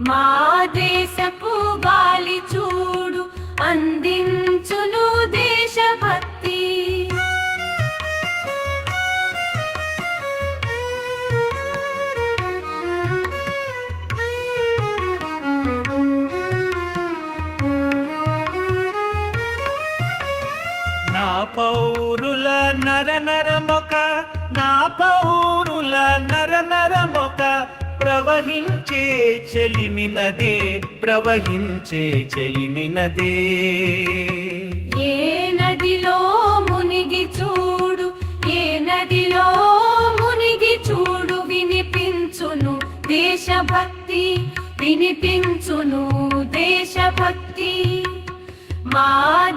మా దేశపు గాలి చూడు అందించును దేశభక్తి. నా పౌరుల నరనరమొక, నా పౌరుల నరనరమొక ప్రవహించే చెలిమినదే, ప్రవహించే చెలిమినదే. ఏ నదిలో మునిగి చూడు, ఏ నదిలో మునిగి చూడు, వినిపించును దేశభక్తి, వినిపించును దేశభక్తి. మా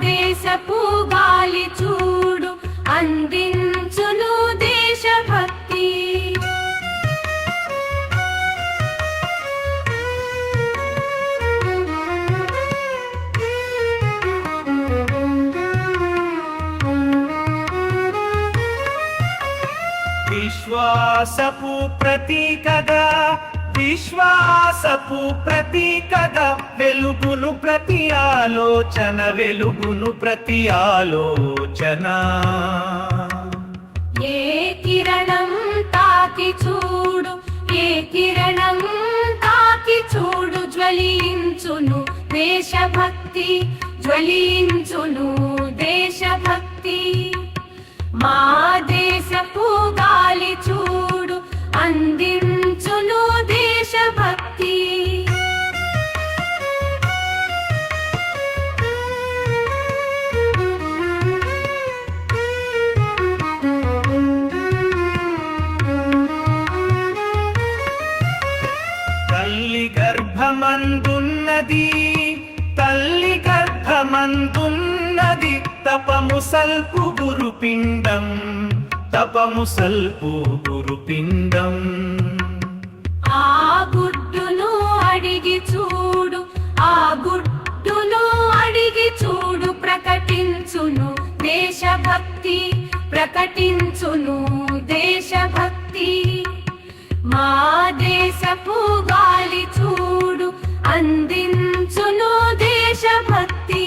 దేశపు గాలి చూడు అందించును దేశభక్తి. విశ్వాసపు ప్రతీకగా, విశ్వాసపు ప్రతీకగా వెలుగును ప్రతి ఆలోచన, వెలుగును ప్రతి ఆలోచన. ఏ కిరణం తాకి చూడు, ఏ కిరణం తాకి చూడు, జ్వలించును దేశభక్తి, జ్వలించును దేశభక్తి. మా దేశపు గాలి చూడు అందించును దేశభక్తి. తల్లి గర్భమందున్నది, తల్లి గర్భమందున్నది తపము సల్పు గురుపిండం, తపము సల్పు గురుపిండం. ఆ గుడ్డును అడిగి చూడు, ఆ గుడ్డును అడిగి చూడు, ప్రకటించును దేశభక్తి, ప్రకటించును దేశభక్తి. మా దేశపు గాలి చూడు అందించును దేశభక్తి.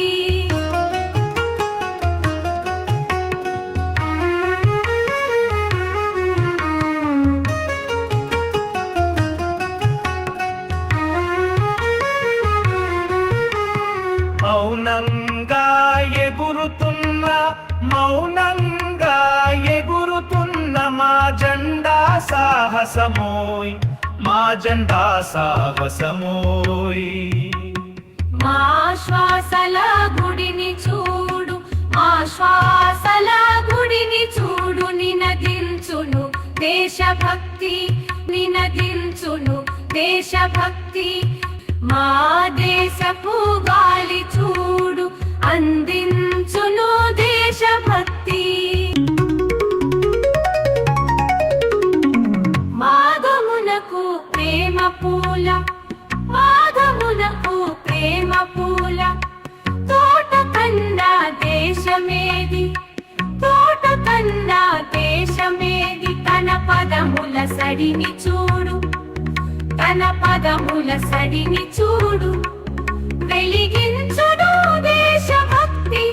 మౌనంగా ఎగురుతున్న, మౌనంగా ఎగురుతున్న మా జెండా సాహసమోయ్, మా జెండా సాహసమోయ్. మా శ్వాసల గుడిని చూడు, మా శ్వాసల గుడిని చూడు, నినదించును దేశభక్తి, నినదించును దేశభక్తి. మా దేశపు గాలి చూడు అందించును దేశభక్తి. మాఘమునకు ప్రేమ పూల, మాఘమునకు ప్రేమ పూల, తోట కన్నా దేశమేది, తోట కన్నా దేశమేది. తన పదముల సడిని చూడు, తన పదముల సడిని చూడు, వెలిగించును దేశభక్తి,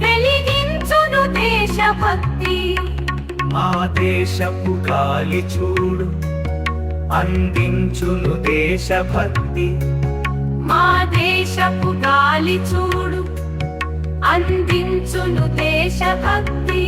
వెలిగించును దేశభక్తి. మా దేశపు గాలి చూడు అందించును దేశభక్తి, మా దేశపు గాలి చూడు అందించును దేశభక్తి.